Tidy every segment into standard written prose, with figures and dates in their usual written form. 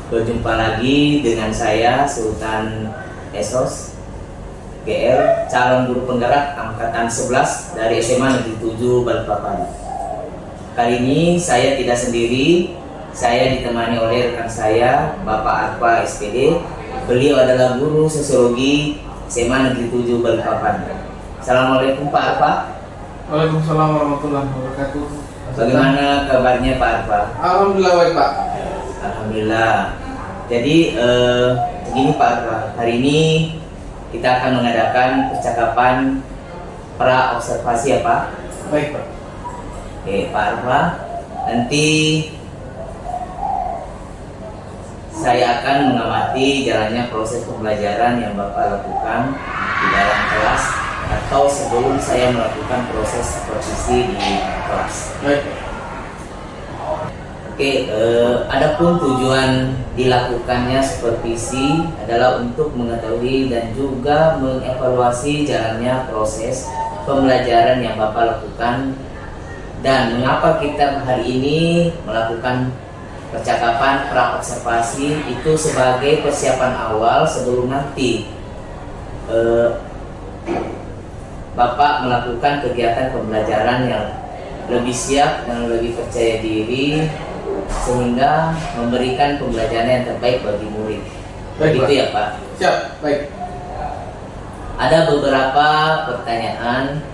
Berjumpa lagi dengan saya Sultan Esos GR, calon guru penggerak angkatan 11 dari SMA Negeri 7 Balikpapan. Kali ini saya tidak sendiri, saya ditemani oleh rekan saya Bapak Arfa SPD. Beliau adalah guru sosiologi SMA Negeri 7 Balikpapan. Assalamualaikum Pak Arfa. Waalaikumsalam warahmatullahi wabarakatuh. Bagaimana kabarnya Pak Arfa? Alhamdulillah baik Pak. Alhamdulillah. Jadi begini Pak Arfa, hari ini kita akan mengadakan percakapan pra observasi ya Pak. Baik Pak. Oke Pak Arfa, nanti saya akan mengamati jalannya proses pembelajaran yang Bapak lakukan di dalam kelas atau sebelum saya melakukan proses supervisi di kelas. Baik. Oke, adapun tujuan dilakukannya supervisi adalah untuk mengetahui dan juga mengevaluasi jalannya proses pembelajaran yang Bapak lakukan dan mengapa kita hari ini melakukan percakapan pra observasi itu sebagai persiapan awal sebelum nanti Bapak melakukan kegiatan pembelajaran yang lebih siap dan lebih percaya diri sehingga memberikan pembelajaran yang terbaik bagi murid. Begitu ya Pak? Siap, baik. Ada beberapa pertanyaan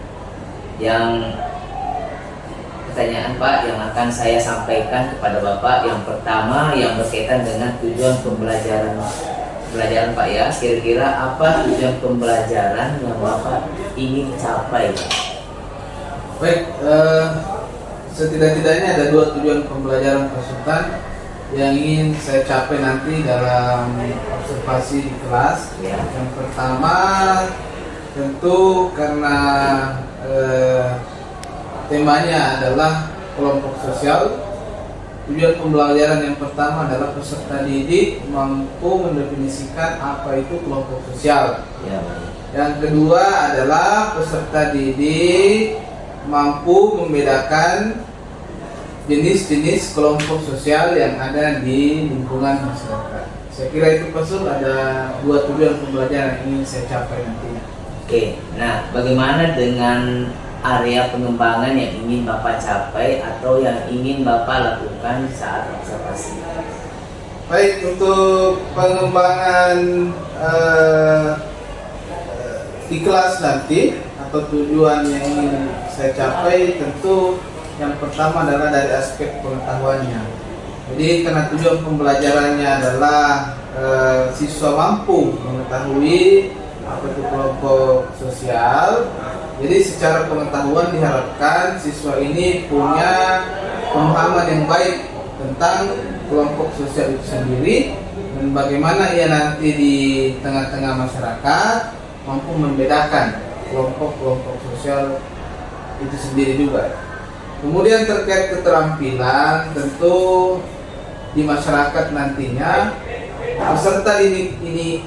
Pak yang akan saya sampaikan kepada Bapak. Yang pertama yang berkaitan dengan tujuan pembelajaran Pak ya. Kira-kira apa tujuan pembelajaran yang Bapak ingin capai? Baik, setidak-tidaknya ada dua tujuan pembelajaran peserta yang ingin saya capai nanti dalam observasi di kelas. Ya. Yang pertama tentu karena temanya adalah kelompok sosial. Tujuan pembelajaran yang pertama adalah peserta didik mampu mendefinisikan apa itu kelompok sosial. Ya. Yang kedua adalah peserta didik mampu membedakan jenis-jenis kelompok sosial yang ada di lingkungan masyarakat. Saya kira itu Pasur ada dua tujuan pembelajaran yang ingin saya capai nantinya. Oke, nah bagaimana dengan area pengembangan yang ingin Bapak capai atau yang ingin Bapak lakukan saat observasi? Baik, untuk pengembangan di kelas nanti atau tujuan yang ingin saya capai tentu yang pertama adalah dari aspek pengetahuannya. Jadi karena tujuan pembelajarannya adalah siswa mampu mengetahui apa itu kelompok sosial. Jadi secara pengetahuan diharapkan siswa ini punya pemahaman yang baik tentang kelompok sosial itu sendiri dan bagaimana ia nanti di tengah-tengah masyarakat mampu membedakan kelompok-kelompok sosial itu sendiri juga. Kemudian terkait keterampilan, tentu di masyarakat nantinya peserta didik ini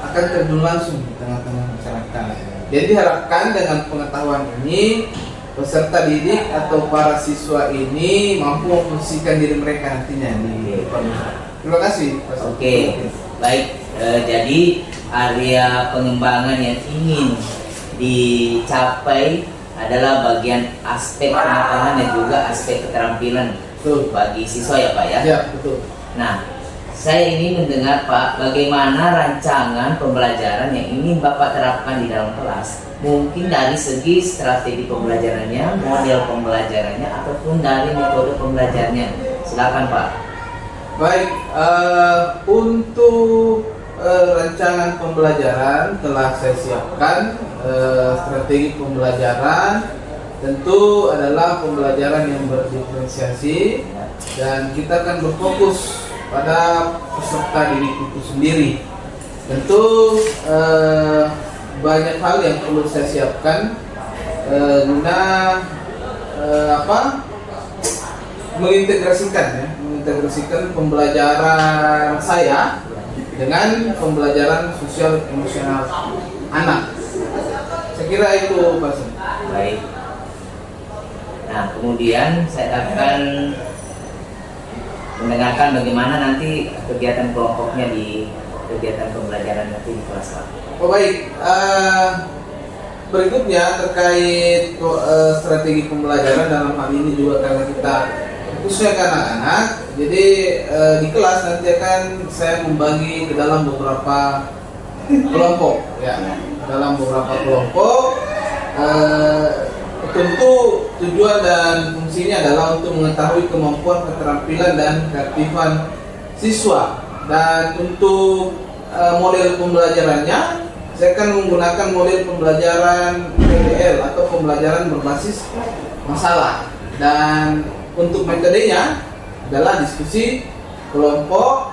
akan terjun langsung di tengah-tengah masyarakat. Jadi diharapkan dengan pengetahuan ini peserta didik atau para siswa ini mampu memposisikan diri mereka nantinya di depan. Terima kasih. Oke, baik. Jadi area pengembangan yang ingin dicapai adalah bagian aspek pengetahuan dan juga aspek keterampilan bagi siswa ya Pak ya? Ya, betul. Nah, saya ingin mendengar Pak, bagaimana rancangan pembelajaran yang ingin Bapak terapkan di dalam kelas? Mungkin dari segi strategi pembelajarannya, model pembelajarannya, ataupun dari metode pembelajarannya. Silakan Pak. Baik, untuk rancangan pembelajaran telah saya siapkan strategi pembelajaran tentu adalah pembelajaran yang berdiferensiasi Ya. dan kita akan berfokus pada peserta didik itu sendiri. Tentu banyak hal yang perlu saya siapkan guna mengintegrasikan pembelajaran saya dengan pembelajaran sosial emosional anak. Saya kira itu Pak Sen. Baik. Nah, kemudian saya akan mendengarkan bagaimana nanti kegiatan kelompoknya di kegiatan pembelajaran nanti di kelas Pak. Oh baik, berikutnya terkait strategi pembelajaran dalam hal ini juga karena kita khususnya ke anak-anak. Jadi di kelas nanti akan saya membagi ke dalam beberapa kelompok, ya, dalam beberapa kelompok. Tentu tujuan dan fungsinya adalah untuk mengetahui kemampuan, keterampilan dan keaktifan siswa. Dan untuk model pembelajarannya, saya akan menggunakan model pembelajaran PBL atau pembelajaran berbasis masalah. Dan untuk metodenya adalah diskusi kelompok,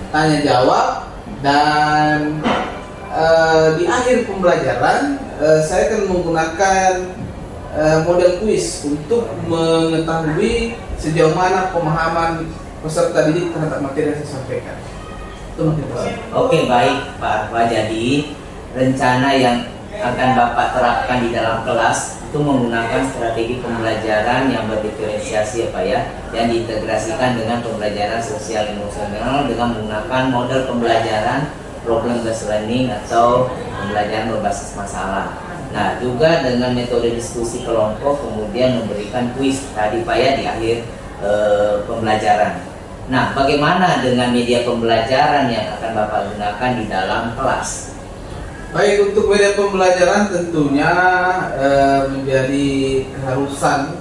tanya jawab, dan di akhir pembelajaran saya akan menggunakan model kuis untuk mengetahui sejauh mana pemahaman peserta didik terhadap materi yang saya sampaikan. Itu mungkin Pak. Oke, baik Pak Arfa. Jadi rencana yang akan Bapak terapkan di dalam kelas itu menggunakan strategi pembelajaran yang berdiferensiasi ya Pak ya, yang diintegrasikan dengan pembelajaran sosial emosional dengan menggunakan model pembelajaran problem based learning atau pembelajaran berbasis masalah. Nah, juga dengan metode diskusi kelompok, kemudian memberikan kuis tadi Pak ya di akhir pembelajaran. Nah, bagaimana dengan media pembelajaran yang akan Bapak gunakan di dalam kelas? Baik, untuk media pembelajaran tentunya menjadi keharusan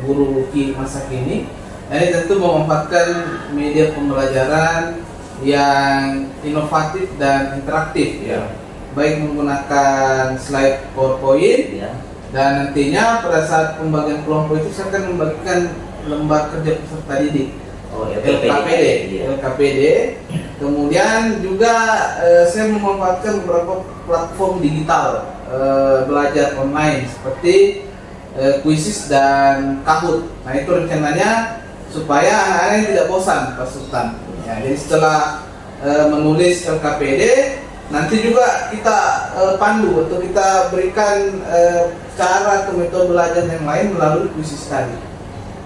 guru masa kini. Ini tentu memanfaatkan media pembelajaran yang inovatif dan interaktif, ya. Baik menggunakan slide PowerPoint, Ya. dan nantinya pada saat pembagian kelompok itu saya akan membagikan lembar kerja peserta didik. Oh, LKPD, ya. LKPD. Kemudian juga saya memanfaatkan beberapa platform digital belajar online seperti Quizzes dan Kahoot. Nah, itu rencananya supaya anak-anak tidak bosan Pak Sultan. Ya, jadi setelah menulis LKPD, nanti juga kita pandu atau kita berikan cara atau metode belajar yang lain melalui Quizzes tadi.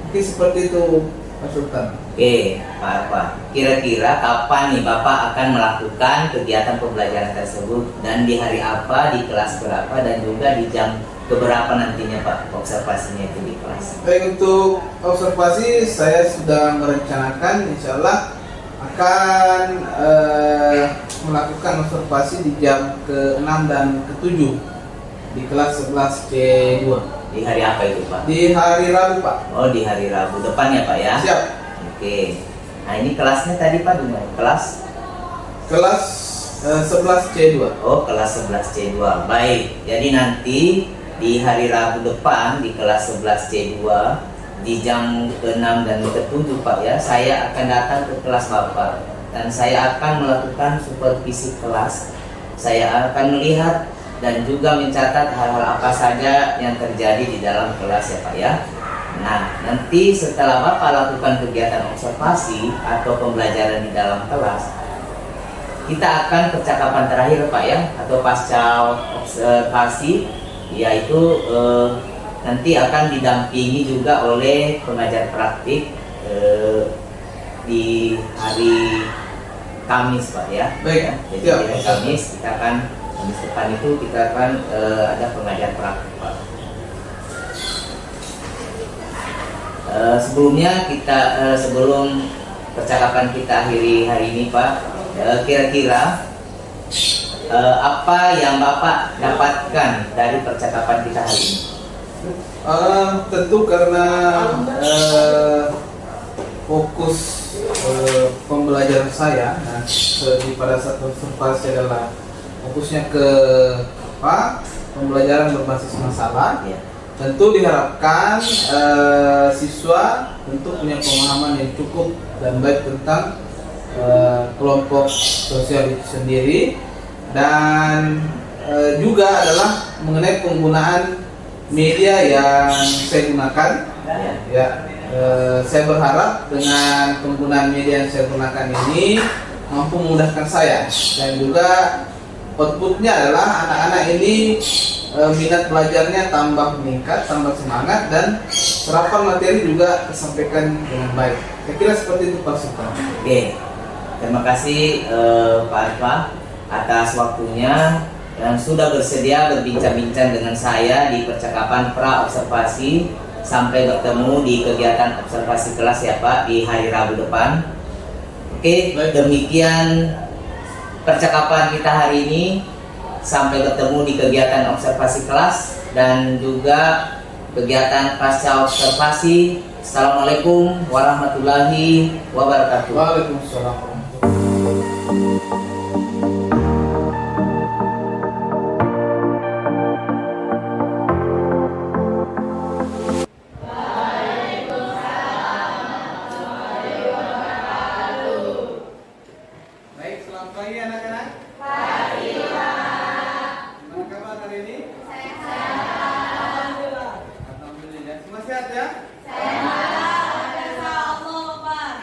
Mungkin seperti itu Pak Sultan. Oke, Pak Arfa. Kira-kira kapan nih Bapak akan melakukan kegiatan pembelajaran tersebut dan di hari apa, di kelas berapa, dan juga di jam keberapa nantinya Pak observasinya itu di kelas? Baik, untuk observasi saya sudah merencanakan insya Allah akan melakukan observasi di jam ke-6 dan ke-7 di kelas 11 C2. Di hari apa itu Pak? Di hari Rabu Pak. Oh, di hari Rabu depan ya Pak ya? Siap. Oke. Nah, ini kelasnya tadi Pak di mana? Kelas 11 C2. Oh, kelas 11 C2. Baik. Jadi nanti di hari Rabu depan di kelas 11 C2 di jam ke-6 dan ke-7 Pak ya, saya akan datang ke kelas Bapak dan saya akan melakukan supervisi kelas. Saya akan melihat dan juga mencatat hal-hal apa saja yang terjadi di dalam kelas ya Pak ya. Nah, nanti setelah Bapak lakukan kegiatan observasi atau pembelajaran di dalam kelas, kita akan percakapan terakhir Pak ya, atau pasca observasi, yaitu nanti akan didampingi juga oleh pengajar praktik di hari Kamis Pak ya. Baik, Jadi siap. di hari Kamis kita akan, Kamis depan itu kita akan ada pengajar praktik Pak. Sebelumnya kita sebelum percakapan kita akhiri hari ini Pak, kira-kira apa yang Bapak dapatkan dari percakapan kita hari ini? Tentu karena fokus pembelajaran saya, nah, pada saat observasi adalah fokusnya ke pembelajaran berbasis masalah. Ya. tentu diharapkan siswa tentu punya pemahaman yang cukup dan baik tentang kelompok sosial itu sendiri, dan juga adalah mengenai penggunaan media yang saya gunakan. Ya, saya berharap dengan penggunaan media yang saya gunakan ini mampu memudahkan saya, dan juga outputnya adalah anak-anak ini minat belajarnya tambah meningkat, tambah semangat, dan serapan materi juga tersampaikan dengan baik. Saya kira seperti itu Pak Sultan. Oke, terima kasih Pak Arfa atas waktunya dan sudah bersedia berbincang-bincang dengan saya di percakapan pra-observasi sampai bertemu di kegiatan observasi kelas ya Pak di hari Rabu depan. Oke, demikian percakapan kita hari ini. Sampai bertemu di kegiatan observasi kelas dan juga kegiatan pasca observasi. Assalamualaikum warahmatullahi wabarakatuh. Waalaikumsalam. Baik, selamat pagi anak-anak. Gimana kabar hari ini? Alhamdulillah. Semua sehat ya?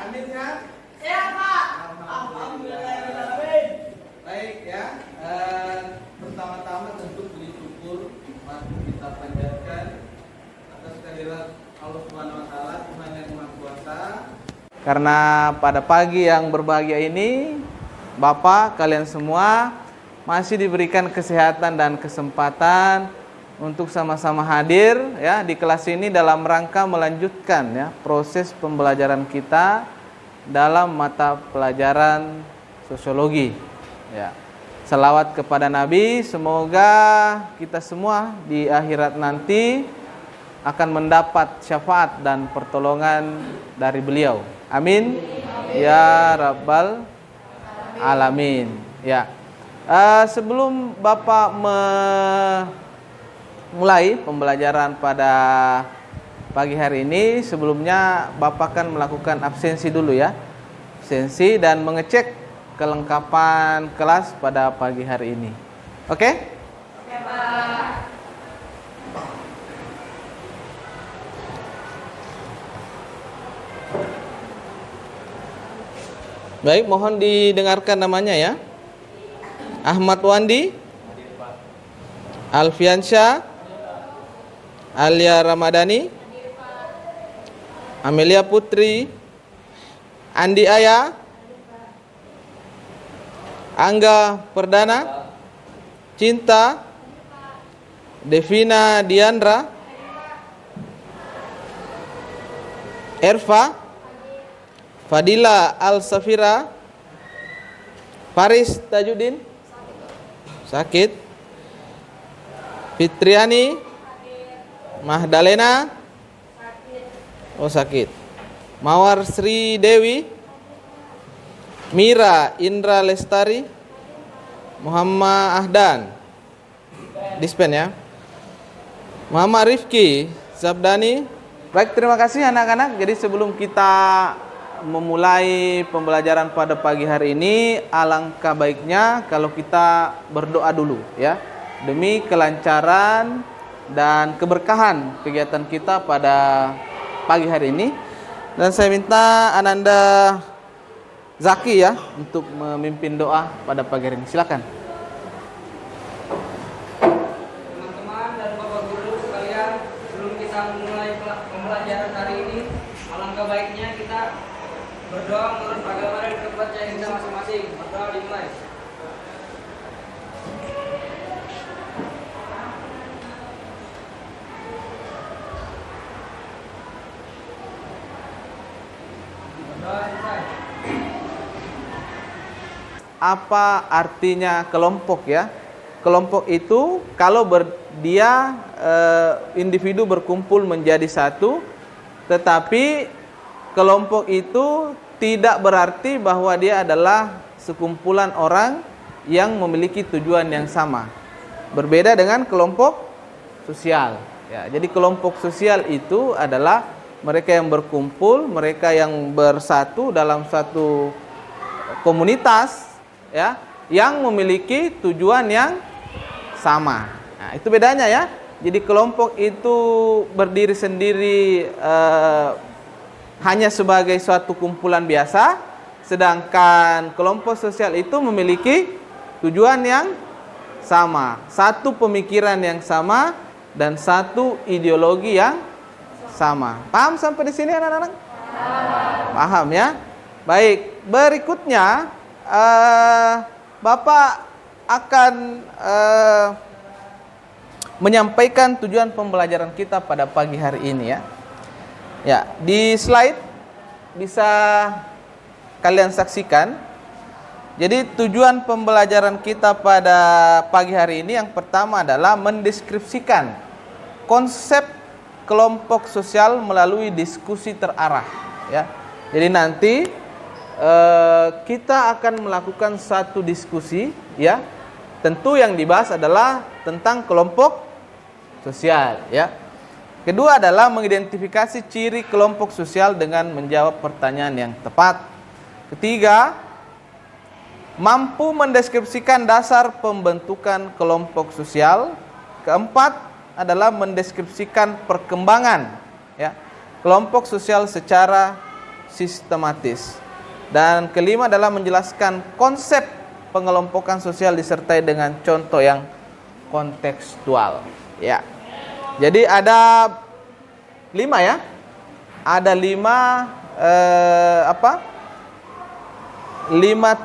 Amin sehat? Alhamdulillah. Baik ya. Pertama-tama tentu puji syukur mari kita panjatkan atas kehadirat Allah Subhanahu wa taala, Tuhan yang Maha Kuasa. Karena pada pagi yang berbahagia ini Bapak, kalian semua masih diberikan kesehatan dan kesempatan untuk sama-sama hadir ya di kelas ini dalam rangka melanjutkan ya proses pembelajaran kita dalam mata pelajaran sosiologi. Ya. Selawat kepada Nabi, semoga kita semua di akhirat nanti akan mendapat syafaat dan pertolongan dari beliau. Amin. Ya Rabbal Alamin. Ya. Sebelum Bapak memulai pembelajaran pada pagi hari ini, sebelumnya Bapak akan melakukan absensi dulu ya. Absensi dan mengecek kelengkapan kelas pada pagi hari ini. Oke? Oke, Pak. Baik, mohon didengarkan namanya ya. Ahmad Wandi, Alfiansyah, Alia Ramadhani, Amelia Putri, Andi Aya, Angga Perdana, Cinta, Devina Diandra, Erva, Fadila Al-Safira, Faris Tajuddin, sakit, Fitriani, Mahdalena, oh sakit, Mawar Sri Dewi, Mira Indra Lestari, Muhammad Ahdan, dispen ya, Muhammad Rifki Zabdani. Baik, terima kasih anak-anak. Jadi sebelum kita memulai pembelajaran pada pagi hari ini, alangkah baiknya kalau kita berdoa dulu ya, demi kelancaran dan keberkahan kegiatan kita pada pagi hari ini. Dan saya minta Ananda Zaki ya untuk memimpin doa pada pagi hari ini. Silakan. Teman-teman dan Bapak Guru sekalian, sebelum kita memulai pembelajaran hari ini, alangkah baiknya kita berdoa menurut agama dan kepercayaan kita masing-masing. Berdoa dimulai. Berdoa dimulai. Apa artinya kelompok ya? Kelompok itu kalau dia individu berkumpul menjadi satu, tetapi kelompok itu tidak berarti bahwa dia adalah sekumpulan orang yang memiliki tujuan yang sama. Berbeda dengan kelompok sosial Ya, jadi kelompok sosial itu adalah mereka yang berkumpul, mereka yang bersatu dalam satu komunitas, ya, yang memiliki tujuan yang sama. Nah, itu bedanya ya. Jadi kelompok itu berdiri sendiri hanya sebagai suatu kumpulan biasa, sedangkan kelompok sosial itu memiliki tujuan yang sama, satu pemikiran yang sama, dan satu ideologi yang sama. Paham sampai di sini anak-anak? Paham ya? Baik, berikutnya Bapak akan menyampaikan tujuan pembelajaran kita pada pagi hari ini ya. Ya, di slide bisa kalian saksikan. Jadi tujuan pembelajaran kita pada pagi hari ini yang pertama adalah mendeskripsikan konsep kelompok sosial melalui diskusi terarah ya. Jadi nanti kita akan melakukan satu diskusi ya. Tentu yang dibahas adalah tentang kelompok sosial ya. Kedua adalah mengidentifikasi ciri kelompok sosial dengan menjawab pertanyaan yang tepat. Ketiga, mampu mendeskripsikan dasar pembentukan kelompok sosial. Keempat adalah mendeskripsikan perkembangan ya, kelompok sosial secara sistematis. Dan kelima adalah menjelaskan konsep pengelompokan sosial disertai dengan contoh yang kontekstual ya. Jadi ada 5 ya. Ada 5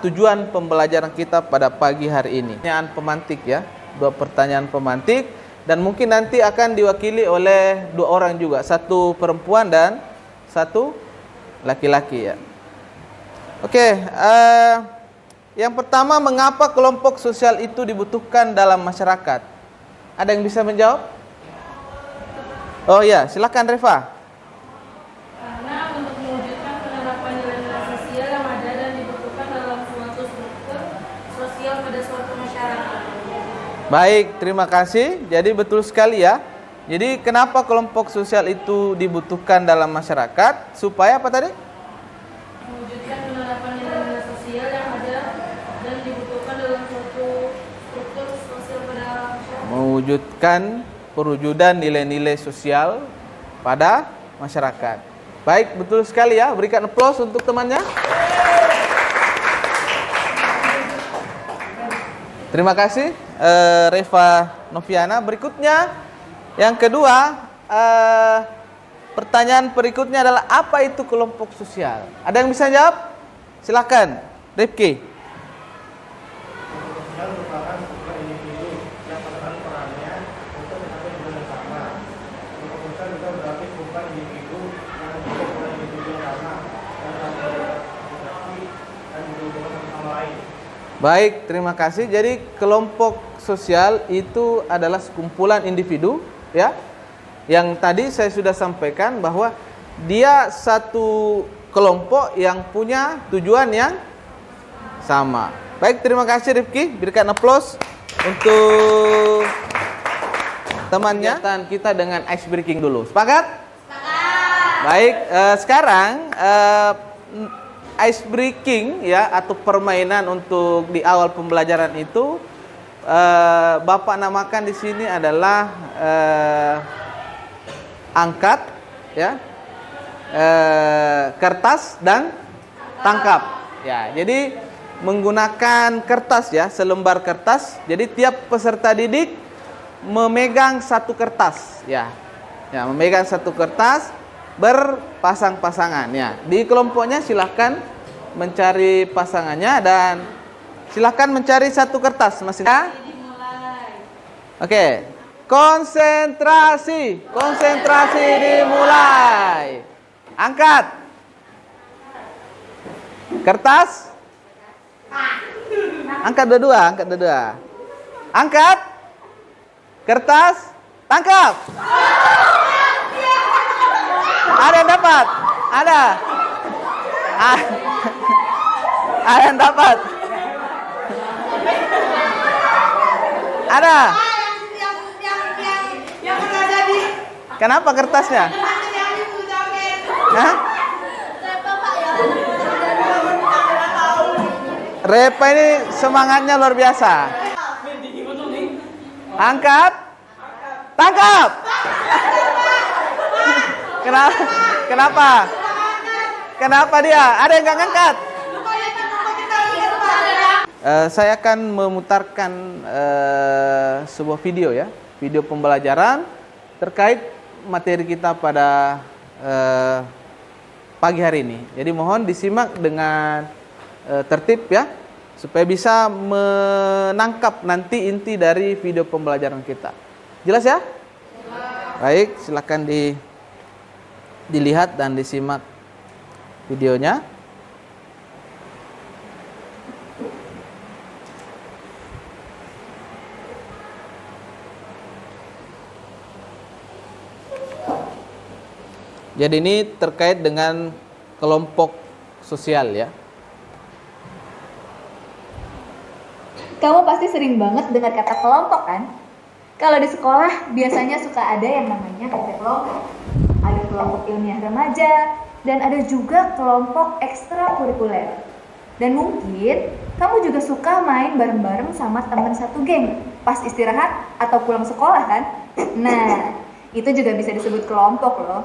tujuan pembelajaran kita pada pagi hari ini. Pertanyaan pemantik ya, 2 pertanyaan pemantik, dan mungkin nanti akan diwakili oleh 2 orang juga, 1 perempuan dan 1 laki-laki ya. Oke, yang pertama, mengapa kelompok sosial itu dibutuhkan dalam masyarakat? Ada yang bisa menjawab? Oh ya, silakan Reva. Karena untuk mewujudkan penerapan nilai-nilai sosial yang ada dan dibutuhkan dalam suatu struktur sosial pada suatu masyarakat. Baik, terima kasih. Jadi betul sekali ya. Jadi kenapa kelompok sosial itu dibutuhkan dalam masyarakat? Supaya apa tadi? Mewujudkan penerapan nilai-nilai sosial yang ada dan dibutuhkan dalam suatu struktur sosial pada masyarakat. Mewujudkan perwujudan nilai-nilai sosial pada masyarakat. Baik, betul sekali ya. Berikan aplaus untuk temannya. Terima kasih Reva Noviana. Berikutnya, yang kedua, pertanyaan berikutnya adalah apa itu kelompok sosial? Ada yang bisa jawab? Silakan, Rifki. Baik, terima kasih. Jadi kelompok sosial itu adalah sekumpulan individu ya, yang tadi saya sudah sampaikan bahwa dia satu kelompok yang punya tujuan yang sama. Baik, terima kasih Rifki. Berikan aplaus untuk temannya. Dan kita dengan ice breaking dulu. Sepakat? Sepakat. Baik, sekarang ice breaking ya, atau permainan untuk di awal pembelajaran itu Bapak namakan di sini adalah angkat ya, kertas dan tangkap ya. Jadi menggunakan kertas ya, selembar kertas. Jadi tiap peserta didik memegang satu kertas ya. Ya, memegang satu kertas berpasang-pasangan ya. Di kelompoknya silahkan mencari pasangannya dan silahkan mencari satu kertas masing-masing. Oke, konsentrasi, konsentrasi dimulai. Angkat kertas, angkat dua-dua, angkat dua-dua. Angkat kertas, tangkap. Ada yang dapat? Ada? Ada yang dapat? Ada? Yang pernah jadi Kenapa kertasnya? Hah? Repa ini semangatnya luar biasa. Angkat. Tangkap. Kenapa? Kenapa? Kenapa dia? Ada yang nggak ngangkat? Saya akan memutarkan sebuah video ya, video pembelajaran terkait materi kita pada pagi hari ini. Jadi mohon disimak dengan tertib ya, supaya bisa menangkap nanti inti dari video pembelajaran kita. Jelas ya? Baik, silakan dilihat dan disimak videonya. Jadi ini terkait dengan kelompok sosial ya. Kamu pasti sering banget dengar kata kelompok kan? Kalau di sekolah biasanya suka ada yang namanya kerja kelompok. Ada kelompok ilmiah remaja dan ada juga kelompok ekstrakurikuler. Dan mungkin kamu juga suka main bareng-bareng sama teman satu geng pas istirahat atau pulang sekolah kan? Nah, itu juga bisa disebut kelompok loh.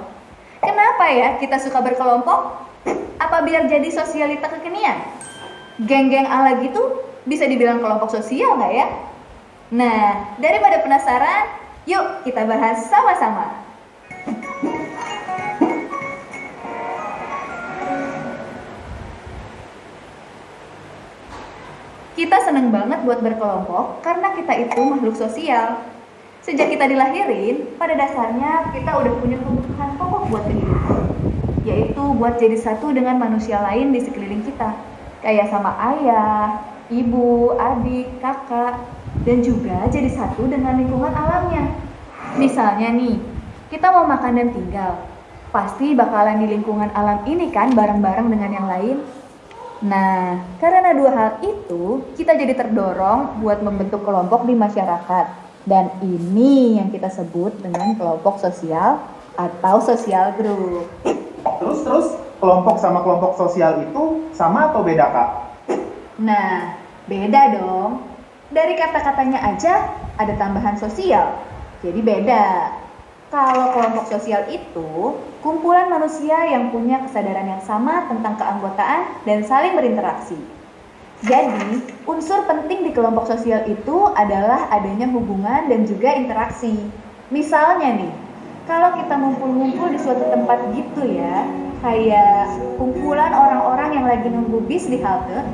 Kenapa ya kita suka berkelompok? Apa biar jadi sosialita kekinian? Geng-geng ala gitu bisa dibilang kelompok sosial nggak ya? Nah, daripada penasaran, yuk kita bahas sama-sama. Kita seneng banget buat berkelompok karena kita itu makhluk sosial. Sejak kita dilahirin, pada dasarnya kita udah punya kebutuhan pokok buat kehidupan, yaitu buat jadi satu dengan manusia lain di sekeliling kita, kayak sama ayah, ibu, adik, kakak, dan juga jadi satu dengan lingkungan alamnya. Misalnya nih, kita mau makan dan tinggal, pasti bakalan di lingkungan alam ini kan bareng-bareng dengan yang lain. Nah, karena dua hal itu, kita jadi terdorong buat membentuk kelompok di masyarakat. Dan ini yang kita sebut dengan kelompok sosial atau social group. Terus kelompok sama kelompok sosial itu sama atau beda, Kak? Nah, beda dong. Dari kata-katanya aja ada tambahan sosial. Jadi beda. Kalau kelompok sosial itu kumpulan manusia yang punya kesadaran yang sama tentang keanggotaan dan saling berinteraksi. Jadi, unsur penting di kelompok sosial itu adalah adanya hubungan dan juga interaksi. Misalnya nih, kalau kita ngumpul-ngumpul di suatu tempat gitu ya, kayak kumpulan orang-orang yang lagi nunggu bis di halte,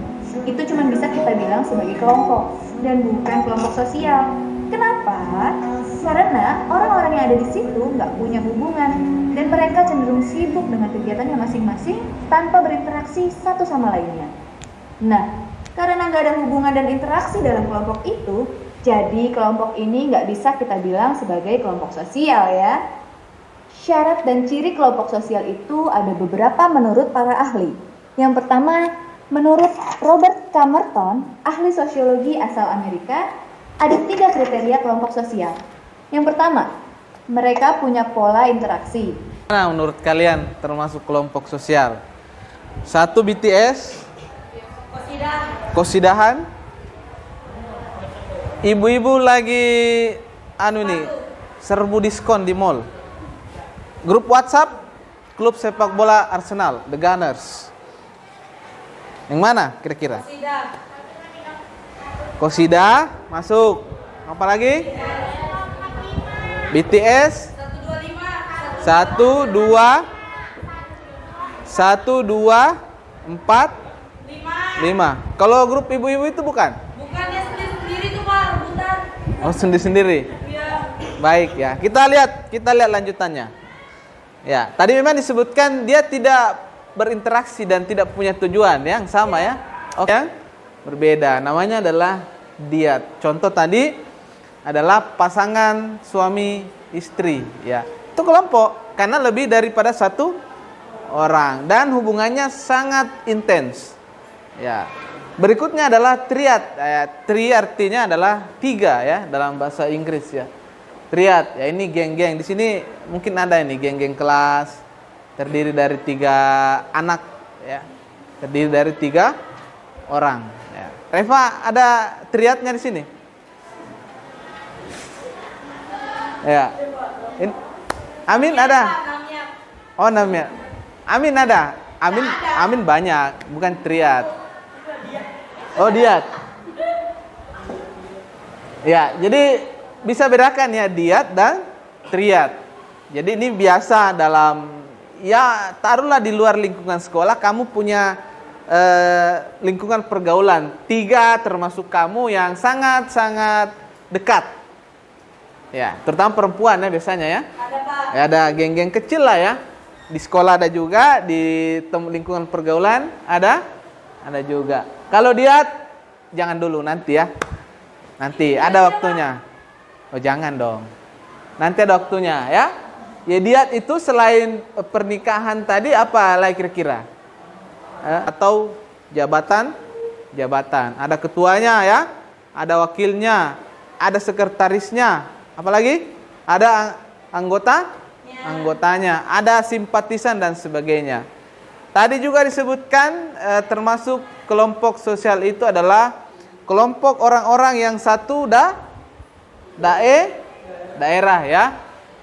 itu cuma bisa kita bilang sebagai kelompok dan bukan kelompok sosial. Kenapa? Karena orang-orang yang ada di situ nggak punya hubungan dan mereka cenderung sibuk dengan kegiatannya masing-masing tanpa berinteraksi satu sama lainnya. Nah, karena nggak ada hubungan dan interaksi dalam kelompok itu, jadi kelompok ini nggak bisa kita bilang sebagai kelompok sosial ya. Syarat dan ciri kelompok sosial itu ada beberapa menurut para ahli. Yang pertama, menurut Robert Camerton, ahli sosiologi asal Amerika, ada 3 kriteria kelompok sosial. Yang pertama, mereka punya pola interaksi. Mana menurut kalian termasuk kelompok sosial? 1 BTS, Kosidahan. Ibu-ibu lagi serbu diskon di mall. Grup WhatsApp klub sepak bola Arsenal, The Gunners. Yang mana kira-kira? Kosida masuk. Apa lagi? BTS 1 2 4 5. Kalau grup ibu-ibu itu bukan? Bukannya sendiri-sendiri tuh Pak, rebutan. Oh, sendiri-sendiri. Iya. Baik ya. Kita lihat lanjutannya. Ya, tadi memang disebutkan dia tidak berinteraksi dan tidak punya tujuan yang sama ya. Oke. Yang berbeda. Namanya adalah diat. Contoh tadi adalah pasangan suami istri ya. Itu kelompok karena lebih daripada 1 orang dan hubungannya sangat intens. Ya. Berikutnya adalah triad. Tri artinya adalah 3 ya dalam bahasa Inggris ya. Triad. Ya ini geng-geng. Di sini mungkin ada ini geng-geng kelas terdiri dari 3 anak ya. Terdiri dari 3 orang ya. Reva, ada triadnya di sini? Ya. Amin ada? Oh, namanya. Amin ada? Amin banyak, bukan triad. Oh, diat. Ya, jadi bisa bedakan ya diat dan triad. Jadi ini biasa dalam, ya taruhlah di luar lingkungan sekolah kamu punya lingkungan pergaulan 3 termasuk kamu yang sangat-sangat dekat. Ya, terutama perempuan ya biasanya ya. Ada Pak. Ya, ada geng-geng kecil lah ya. Di sekolah ada juga, di lingkungan pergaulan ada juga. Kalau diat jangan dulu, nanti ya. Nanti ada waktunya. Oh, jangan dong. Nanti ada waktunya ya. Ya diat itu selain pernikahan tadi apa lagi kira-kira? Atau jabatan? Ada ketuanya ya, ada wakilnya, ada sekretarisnya. Apalagi? Ada anggotanya, ada simpatisan dan sebagainya. Tadi juga disebutkan termasuk kelompok sosial itu adalah kelompok orang-orang yang satu daerah ya.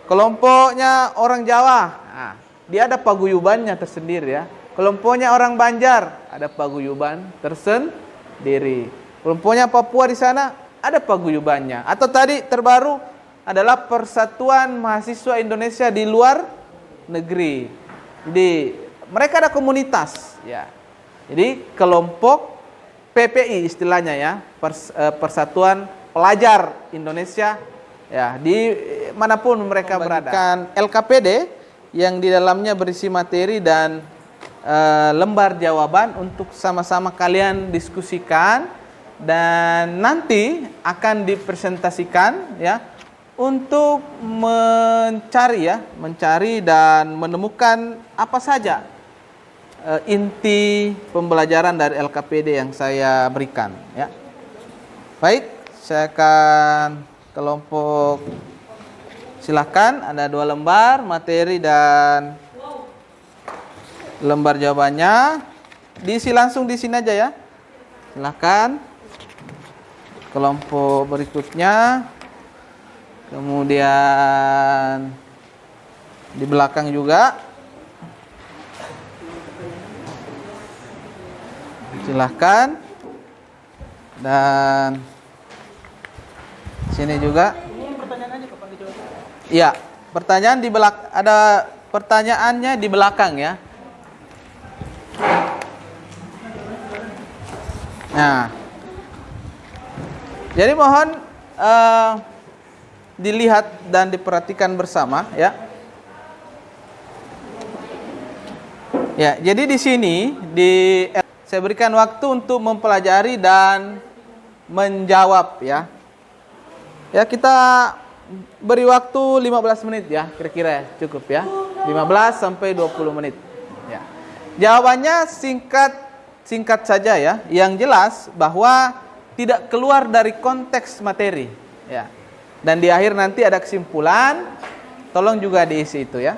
Kelompoknya orang Jawa, nah, dia ada paguyubannya tersendiri ya. Kelompoknya orang Banjar, ada paguyuban tersendiri. Kelompoknya Papua di sana ada paguyubannya. Atau tadi terbaru adalah Persatuan Mahasiswa Indonesia di luar negeri. Jadi mereka ada komunitas ya. Jadi kelompok PPI istilahnya ya, Persatuan Pelajar Indonesia ya, di manapun mereka berada. LKPD yang di dalamnya berisi materi dan lembar jawaban untuk sama-sama kalian diskusikan dan nanti akan dipresentasikan ya, untuk mencari dan menemukan apa saja inti pembelajaran dari LKPD yang saya berikan ya. Baik, saya akan kelompok, silakan, ada 2 lembar materi dan lembar jawabannya. Diisi langsung di sini aja ya. Silakan. Kelompok berikutnya. Kemudian di belakang juga. Silahkan. Dan sini juga. Ini pertanyaan aja kapan dijawab? Iya, pertanyaan di belakang, ada pertanyaannya di belakang ya. Nah, jadi mohon dilihat dan diperhatikan bersama ya. Ya, jadi di sini saya berikan waktu untuk mempelajari dan menjawab ya. Ya, kita beri waktu 15 menit ya, kira-kira ya, cukup ya. 15 sampai 20 menit. Ya. Jawabannya singkat saja ya. Yang jelas bahwa tidak keluar dari konteks materi ya. Dan di akhir nanti ada kesimpulan, tolong juga diisi itu ya.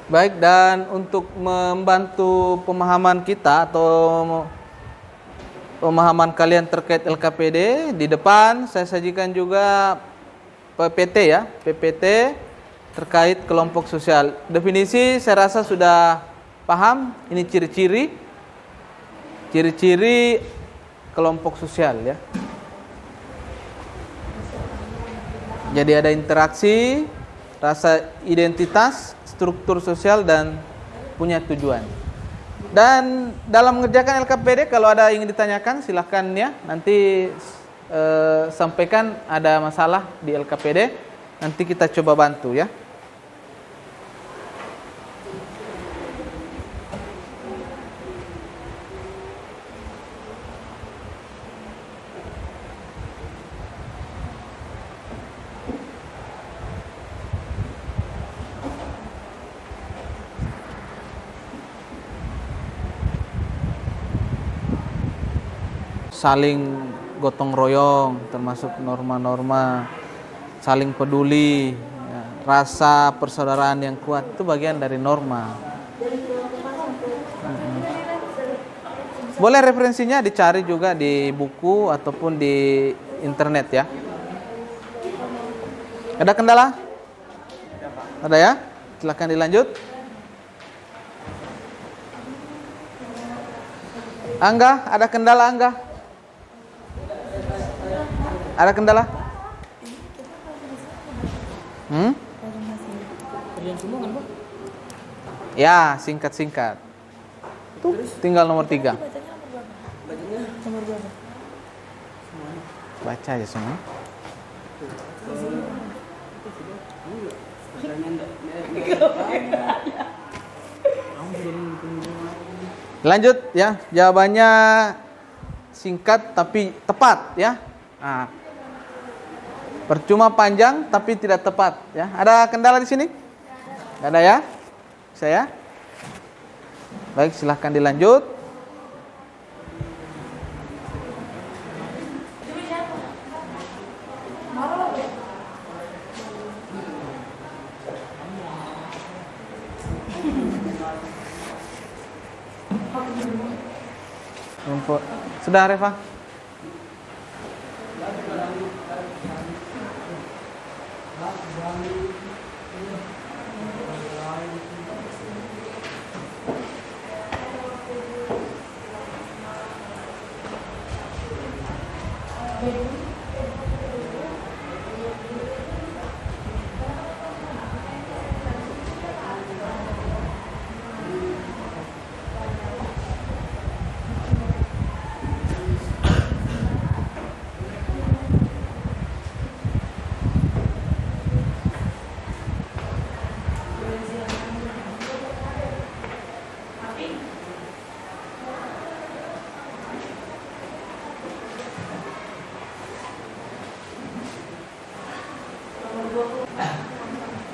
Baik, dan untuk membantu pemahaman kita atau pemahaman kalian terkait LKPD, di depan saya sajikan juga PPT ya, PPT terkait kelompok sosial. Definisi saya rasa sudah paham, ini ciri-ciri kelompok sosial ya. Jadi ada interaksi, rasa identitas, struktur sosial dan punya tujuan. Dan dalam mengerjakan LKPD kalau ada ingin ditanyakan silahkan ya, nanti sampaikan ada masalah di LKPD, nanti kita coba bantu ya. Saling gotong royong, termasuk norma-norma saling peduli, ya, rasa persaudaraan yang kuat itu bagian dari norma. Boleh referensinya dicari juga di buku ataupun di internet ya. Ada kendala? Ada ya? Silakan dilanjut. Angga, ada kendala Angga? Ada kendala? Ya, singkat-singkat. Tuh, tinggal nomor 3. Baca aja semua. Lanjut ya, jawabannya singkat tapi tepat ya. Nah, percuma panjang tapi tidak tepat ya. Ada kendala di sini? Nggak ada ya? Saya? Baik, silahkan dilanjut. Sudah Reva?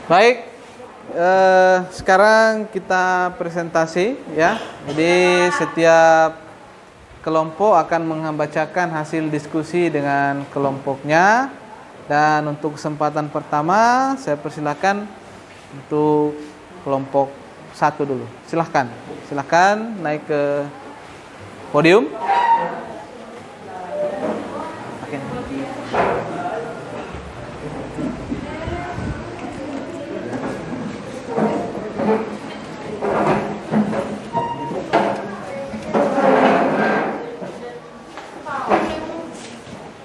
Baik, sekarang kita presentasi ya. Jadi setiap kelompok akan membacakan hasil diskusi dengan kelompoknya. Dan untuk kesempatan pertama saya persilakan untuk kelompok 1 dulu. Silahkan naik ke podium. Oke.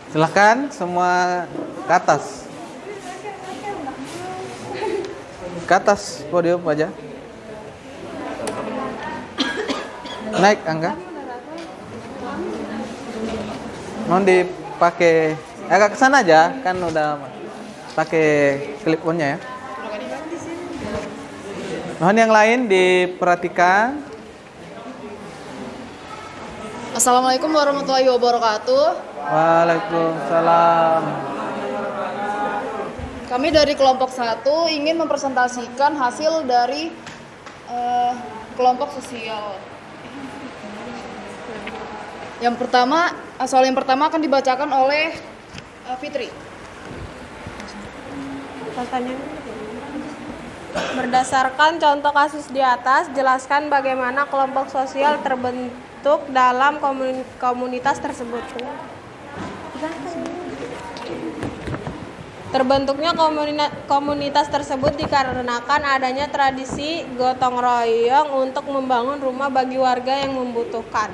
Silahkan semua ke atas. Ke atas podium aja. Naik Angga. Mohon dipakai agak ke sana aja, kan udah pakai clip on-nya ya. Mohon yang lain diperhatikan. Assalamualaikum warahmatullahi wabarakatuh. Waalaikumsalam. Kami dari kelompok 1 ingin mempresentasikan hasil dari kelompok sosial. Soal yang pertama akan dibacakan oleh Fitri. Berdasarkan contoh kasus di atas, jelaskan bagaimana kelompok sosial terbentuk dalam komunitas tersebut. Terbentuknya komunitas tersebut dikarenakan adanya tradisi gotong royong untuk membangun rumah bagi warga yang membutuhkan.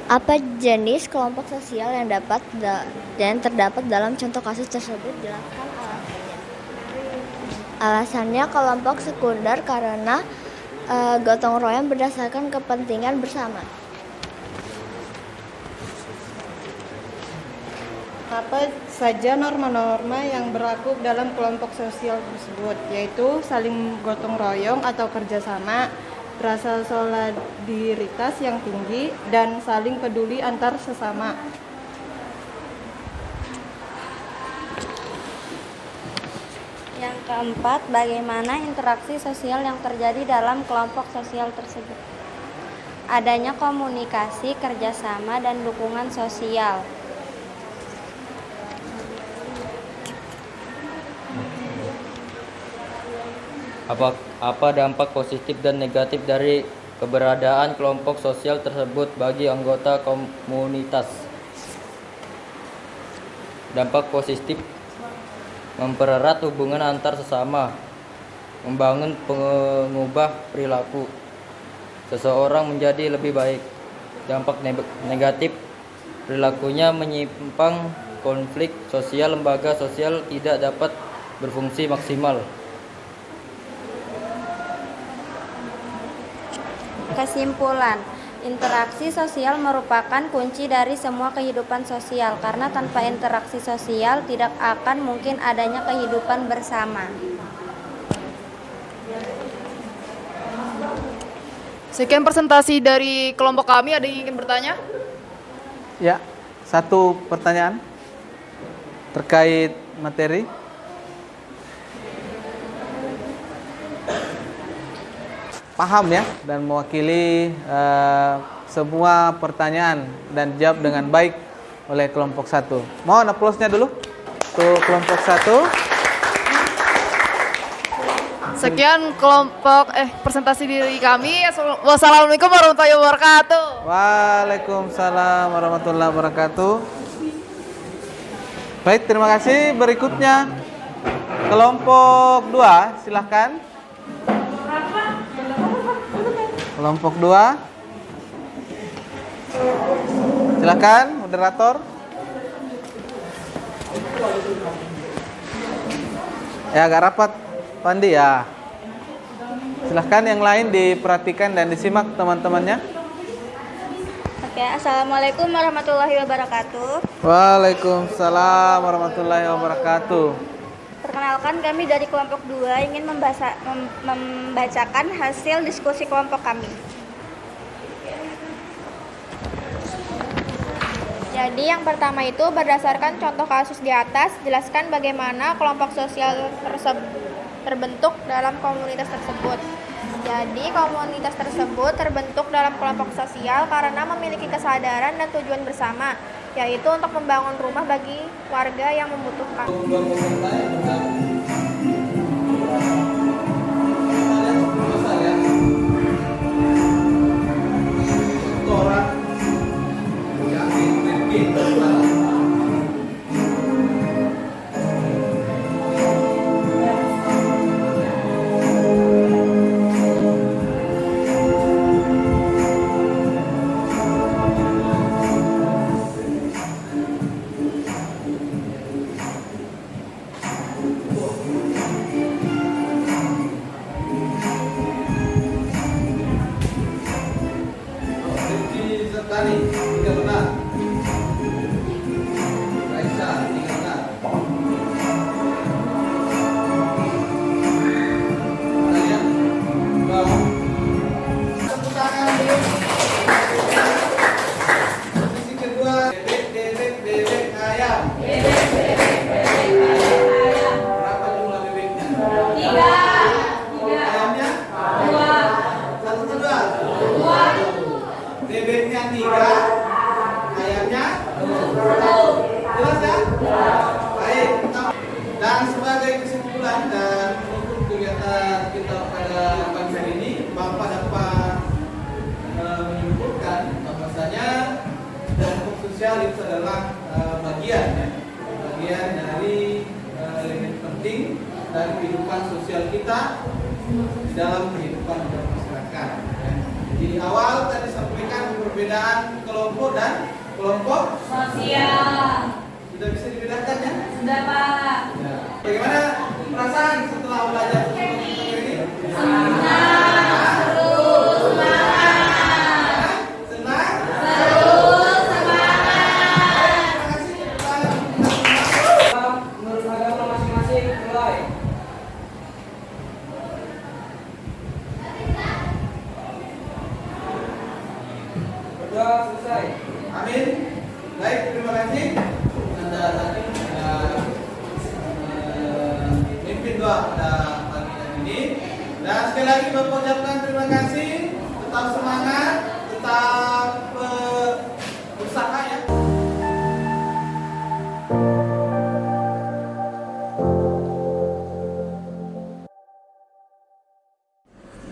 Apa jenis kelompok sosial yang dapat dan terdapat dalam contoh kasus tersebut? Jelaskan alasannya. Alasannya kelompok sekunder karena gotong royong berdasarkan kepentingan bersama. Apa saja norma-norma yang berlaku dalam kelompok sosial tersebut, yaitu saling gotong royong atau kerjasama, rasa solidaritas yang tinggi, dan saling peduli antar sesama. Yang keempat, bagaimana interaksi sosial yang terjadi dalam kelompok sosial tersebut. Adanya komunikasi, kerjasama, dan dukungan sosial. Apa dampak positif dan negatif dari keberadaan kelompok sosial tersebut bagi anggota komunitas? Dampak positif: mempererat hubungan antar sesama, membangun pengubah perilaku seseorang menjadi lebih baik. Dampak negatif: perilakunya menyimpang, konflik sosial, lembaga sosial tidak dapat berfungsi maksimal. Kesimpulan, interaksi sosial merupakan kunci dari semua kehidupan sosial, karena tanpa interaksi sosial tidak akan mungkin adanya kehidupan bersama. Sekian presentasi dari kelompok kami. Ada yang ingin bertanya? Ya, satu pertanyaan terkait materi. Paham ya, dan mewakili semua pertanyaan dan jawab dengan baik oleh kelompok 1. Mohon aplausnya dulu untuk kelompok 1. Sekian kelompok presentasi dari kami. Wassalamualaikum warahmatullahi wabarakatuh. Waalaikumsalam warahmatullahi wabarakatuh. Baik, terima kasih. Berikutnya kelompok 2, silahkan. Kelompok 2, silakan moderator. Ya, agak rapat Pandi ya. Silahkan yang lain diperhatikan dan disimak teman-temannya. Oke, assalamualaikum warahmatullahi wabarakatuh. Waalaikumsalam warahmatullahi wabarakatuh. Perkenalkan, kami dari kelompok 2 ingin membacakan hasil diskusi kelompok kami. Jadi yang pertama itu berdasarkan contoh kasus di atas, jelaskan bagaimana kelompok sosial terbentuk dalam komunitas tersebut. Jadi komunitas tersebut terbentuk dalam kelompok sosial karena memiliki kesadaran dan tujuan bersama, yaitu untuk membangun rumah bagi warga yang membutuhkan. Itu adalah bagian dari elemen penting dari kehidupan sosial kita di dalam kehidupan masyarakat. Jadi di awal tadi sampaikan perbedaan kelompok dan kelompok sosial. Sudah bisa dibedakan ya? Sudah, Pak. Ya. Bagaimana perasaan setelah belajar ini? Menurut agama masing-masing, mulai. Berdoa selesai. Amin. Baik, terima kasih. Anda tadi mimpin doa pada pagi hari ini. Dan sekali lagi Bapak ucapkan terima kasih. Tetap semangat, tetap berusaha ya.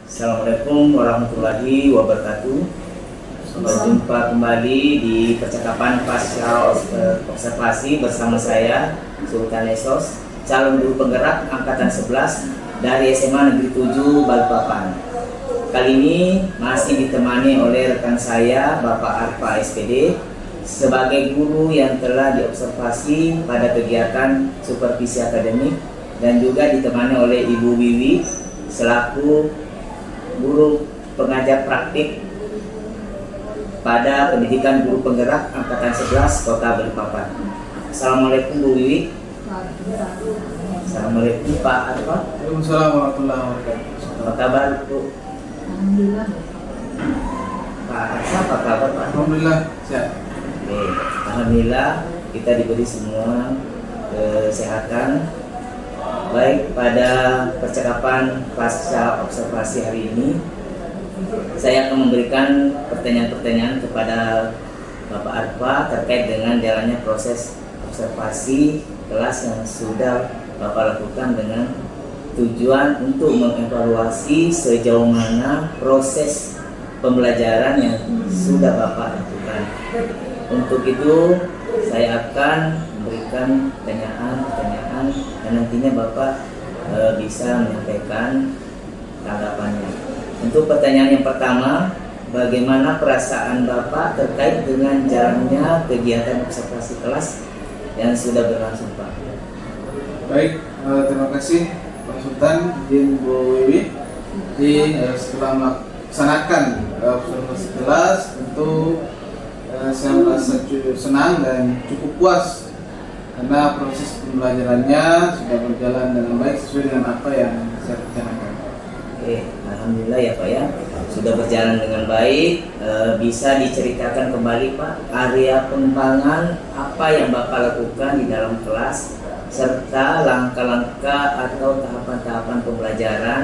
Assalamualaikum warahmatullahi wabarakatuh. Berjumpa kembali di percakapan pasca observasi bersama saya Sultan Esos, calon guru penggerak angkatan 11 dari SMA Negeri 7 Balikpapan. Kali ini masih ditemani oleh rekan saya Bapak Arfa SPD sebagai guru yang telah diobservasi pada kegiatan supervisi akademik, dan juga ditemani oleh Ibu Wiwi selaku guru pengajar praktik pada pendidikan guru penggerak angkatan 11 Kota Balikpapan. Assalamualaikum Bu Wiwi. Assalamualaikum Pak Arfa. Waalaikumsalam warahmatullahi wabarakatuh. Apa kabar Bu? Alhamdulillah. Pak Arfa, apa kabar Pak? Alhamdulillah sehat. Oke, alhamdulillah kita diberi semua kesehatan. Baik, pada percakapan pasca observasi hari ini saya akan memberikan pertanyaan-pertanyaan kepada Bapak Arfa terkait dengan jalannya proses observasi kelas yang sudah Bapak lakukan dengan tujuan untuk mengevaluasi sejauh mana proses pembelajaran yang sudah Bapak lakukan. Untuk itu saya akan memberikan pertanyaan-pertanyaan dan nantinya Bapak bisa menyampaikan tanggapannya. Untuk pertanyaan yang pertama, bagaimana perasaan Bapak terkait dengan jalannya kegiatan observasi kelas yang sudah berlangsung Pak? Baik, terima kasih Pak Sultan, izin Bu Wiwi. Jadi setelah melaksanakan observasi kelas, tentu saya merasa senang dan cukup puas karena proses pembelajarannya sudah berjalan dengan baik sesuai dengan apa yang saya rencanakan. Oke, alhamdulillah ya Pak ya, sudah berjalan dengan baik. Bisa diceritakan kembali Pak area pengembangan apa yang Bapak lakukan di dalam kelas serta langkah-langkah atau tahapan-tahapan pembelajaran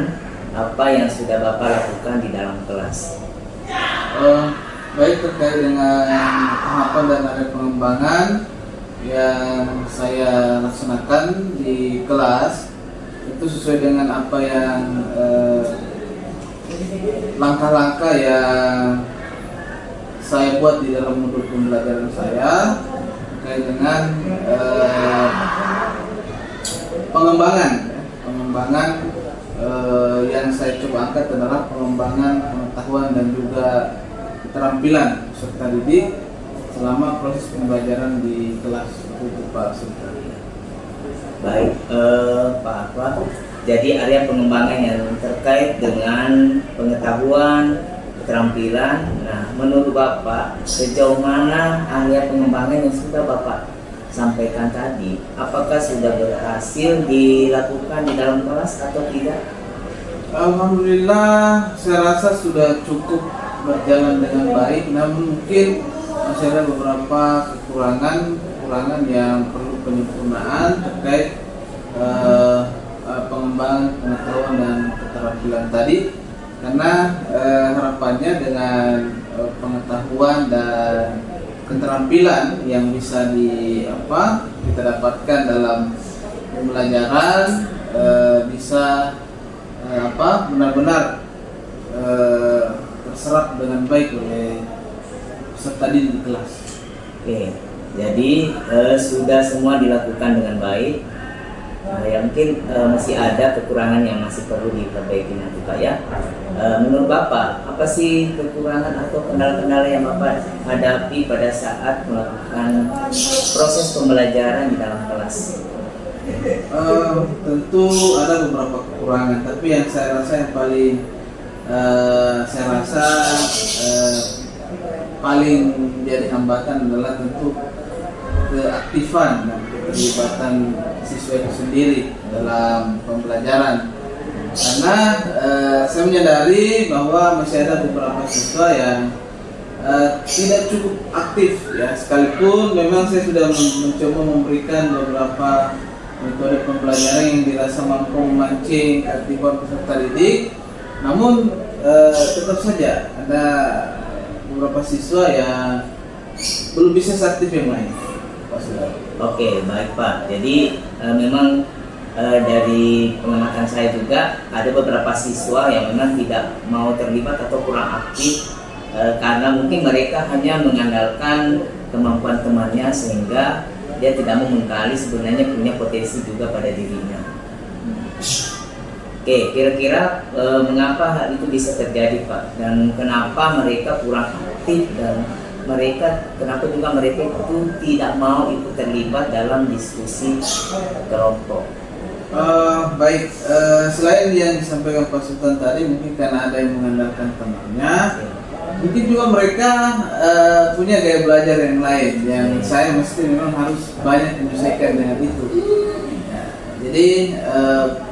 apa yang sudah Bapak lakukan di dalam kelas. Baik, terkait dengan tahapan dan area pengembangan yang saya laksanakan di kelas itu sesuai dengan apa yang langkah-langkah yang saya buat di dalam modul pembelajaran saya terkait dengan pengembangan yang saya coba angkat adalah pengembangan pengetahuan dan juga keterampilan peserta didik selama proses pembelajaran di kelas itu Pak Sultan. Baik, Pak Arfa. Jadi area pengembangan yang terkait dengan pengetahuan, keterampilan. Nah, menurut Bapak sejauh mana area pengembangan yang sudah Bapak sampaikan tadi, apakah sudah berhasil dilakukan di dalam kelas atau tidak? Alhamdulillah, saya rasa sudah cukup berjalan dengan baik. Namun mungkin masih ada beberapa kekurangan yang perlu penyempurnaan terkait pengembangan pengetahuan dan keterampilan tadi, karena harapannya dengan pengetahuan dan keterampilan yang bisa kita dapatkan dalam pembelajaran bisa benar-benar terserap dengan baik oleh peserta didik di kelas. Oke, jadi sudah semua dilakukan dengan baik. Nah, ya mungkin masih ada kekurangan yang masih perlu diperbaiki nanti Pak ya. Menurut Bapak, apa sih kekurangan atau kendala-kendala yang Bapak hadapi pada saat melakukan proses pembelajaran di dalam kelas? Tentu ada beberapa kekurangan, tapi yang saya rasa yang paling paling menjadi hambatan adalah tentu keaktifan dan keterlibatan siswa itu sendiri dalam pembelajaran. Karena saya menyadari bahwa masih ada beberapa siswa yang tidak cukup aktif ya, sekalipun memang saya sudah mencoba memberikan beberapa metode pembelajaran yang dirasa mampu memancing keaktifan peserta didik, namun tetap saja ada beberapa siswa yang belum bisa seaktif yang lain. Oke, baik Pak. Jadi memang dari pengamatan saya juga ada beberapa siswa yang memang tidak mau terlibat atau kurang aktif karena mungkin mereka hanya mengandalkan kemampuan temannya sehingga dia tidak mau menggali sebenarnya punya potensi juga pada dirinya. Oke, kira-kira mengapa hal itu bisa terjadi Pak? Dan kenapa mereka kurang aktif dan kenapa juga mereka itu tidak mau ikut terlibat dalam diskusi kelompok? Baik, selain yang disampaikan Pak Sultan tadi, mungkin karena ada yang mengandalkan temannya, mungkin juga mereka punya gaya belajar yang lain yang saya mesti memang harus banyak menyesuaikan dengan itu. Jadi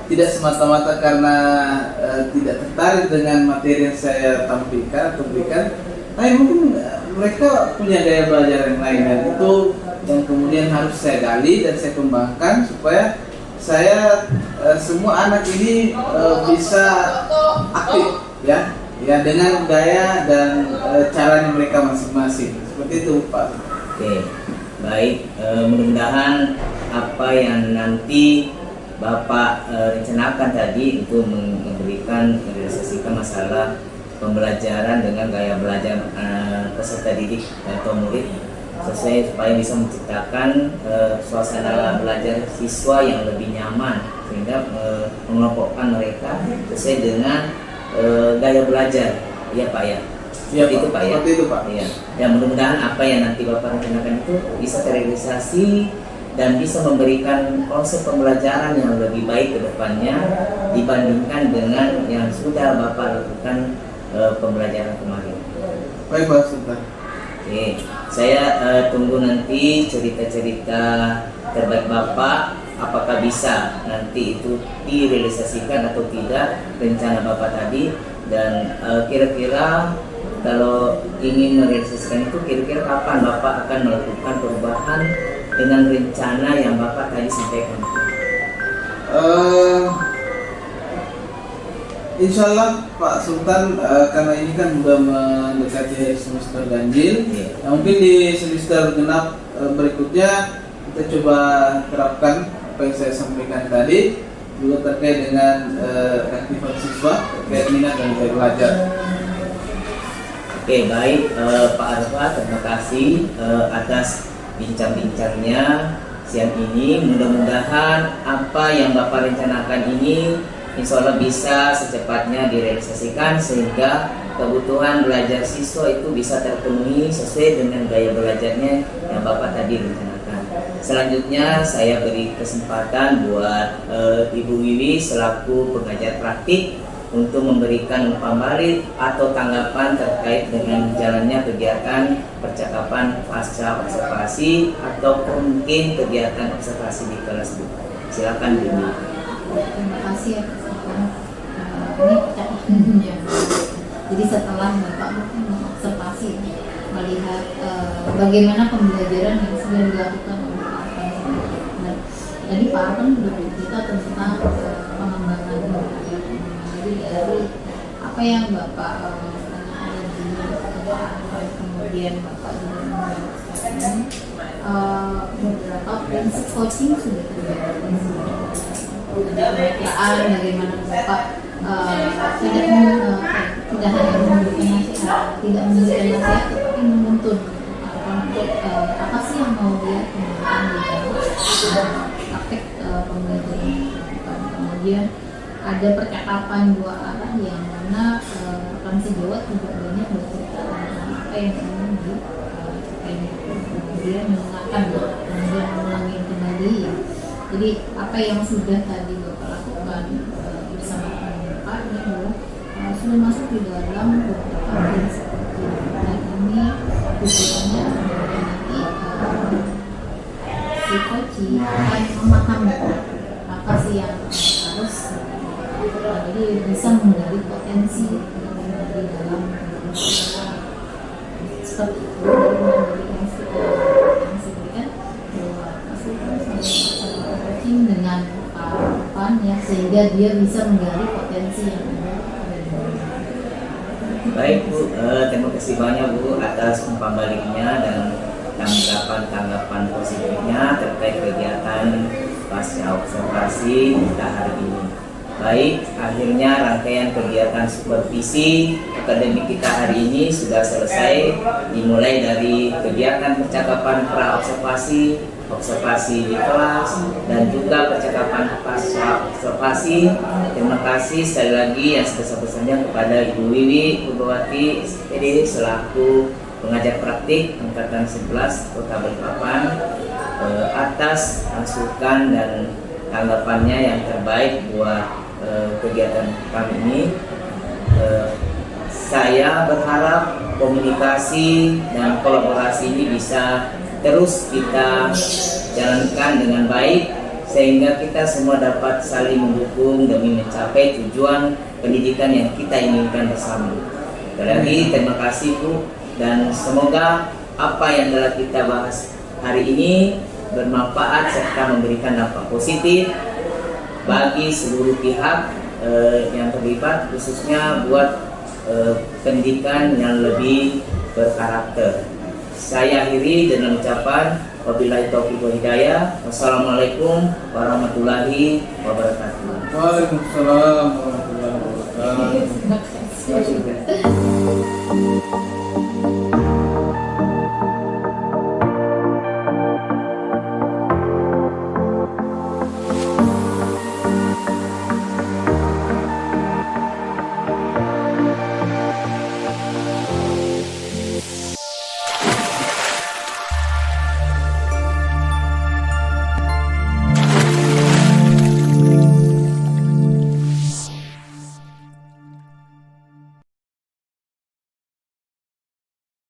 tidak semata-mata karena tidak tertarik dengan materi yang saya tampilkan atau berikan, tapi mungkin mereka punya gaya belajar yang lain, dan itu yang kemudian harus saya gali dan saya kembangkan supaya semua anak ini bisa aktif ya dengan gaya dan caranya mereka masing-masing, seperti itu Pak. Oke, baik. Mudah-mudahan apa yang nanti Bapak rencanakan tadi itu memberikan merealisasikan masalah pembelajaran dengan gaya belajar peserta didik atau murid sesuai supaya bisa menciptakan suasana belajar siswa yang lebih nyaman sehingga mengelompokkan mereka sesuai dengan gaya belajar, ya Pak ya. Iya Itu Pak ya. Seperti itu Pak. Iya. Dan mudah-mudahan apa yang nanti Bapak rencanakan itu bisa terrealisasi dan bisa memberikan konsep pembelajaran yang lebih baik ke depannya dibandingkan dengan yang sudah Bapak lakukan pembelajaran kemarin. Baik Pak Sultan. Oke, saya tunggu nanti cerita-cerita terbaik Bapak, apakah bisa nanti itu direalisasikan atau tidak rencana Bapak tadi, dan kira-kira kalau ingin merealisasikan itu kira-kira kapan Bapak akan melakukan perubahan dengan rencana yang Bapak tadi sampaikan? Insya Allah Pak Sultan, karena ini kan sudah mendekati semester ganjil, mungkin di semester genap berikutnya kita coba terapkan apa yang saya sampaikan tadi, juga terkait dengan aktivitas siswa, terkait minat dan gaya belajar. Oke, baik Pak Arfa, terima kasih atas bincang-bincangnya siang ini. Mudah-mudahan apa yang Bapak rencanakan ini insya Allah bisa secepatnya direalisasikan sehingga kebutuhan belajar siswa itu bisa terpenuhi sesuai dengan gaya belajarnya yang Bapak tadi rencanakan. Selanjutnya saya beri kesempatan buat Ibu Wiwi selaku pengajar praktik untuk memberikan umpan balik atau tanggapan terkait dengan jalannya kegiatan percakapan pasca observasi atau mungkin kegiatan observasi di kelas Bu. Silakan Bu. Terima kasih ya Pak Sultan. Ini percakapan yang jadi setelah Bapak mungkin mengobservasi melihat bagaimana pembelajaran yang sudah dilakukan oleh Pak Arfan. Nah, tadi Pak Arfan sudah bercerita tentang pengembangan jadi dari apa yang Bapak kemudian Bapak juga menjelaskan beberapa prinsip coaching sudah terjadi. Pemikiran bagaimana Bapak tidak hanya memberikan nasihat, tidak memberikan nasihat, tetapi menuntun untuk apa sih yang mau dia kemudian di dalam praktek pembelajaran. Kemudian ada percakapan dua arah yang mana rekan sejawat juga banyak bercerita tentang apa yang ingin dicapai, kemudian mendengarkan, kemudian mengulangi kembali Jadi apa yang sudah tadi Bapak lakukan bersama teman Bapak ini adalah sudah masuk di dalam beberapa prinsip dan ini tujuannya nanti si coach akan memahami apa sih yang harus jadi bisa menggali potensi di dalam seperti itu dari yang diberikan bahwa masukan sama coaching dengan harapan ya sehingga dia bisa menggali potensi yang ada. Baik Bu, terima kasih banyak Bu atas umpan baliknya dan tanggapan positifnya terkait kegiatan pasca observasi kita hari ini. Baik, akhirnya rangkaian kegiatan supervisi akademik kita hari ini sudah selesai, dimulai dari kegiatan percakapan pra observasi, observasi di kelas, dan juga percakapan pasca observasi. Terima kasih sekali lagi yang sebesar-besarnya kepada Ibu Wiwi Purbawati SPD selaku pengajar praktik angkatan 11 Kota Balikpapan atas masukan dan tanggapannya yang terbaik buat kegiatan kami ini. Saya berharap komunikasi dan kolaborasi ini bisa terus kita jalankan dengan baik sehingga kita semua dapat saling mendukung demi mencapai tujuan pendidikan yang kita inginkan bersama. Sekali lagi terima kasih Bu, dan semoga apa yang telah kita bahas hari ini bermanfaat serta memberikan dampak positif bagi seluruh pihak yang terlibat, khususnya buat pendidikan yang lebih berkarakter. Saya akhiri dengan ucapan wabillahi taufiq wal hidayah. Wassalamualaikum warahmatullahi wabarakatuh. Waalaikumsalam warahmatullahi wabarakatuh. Terima kasih.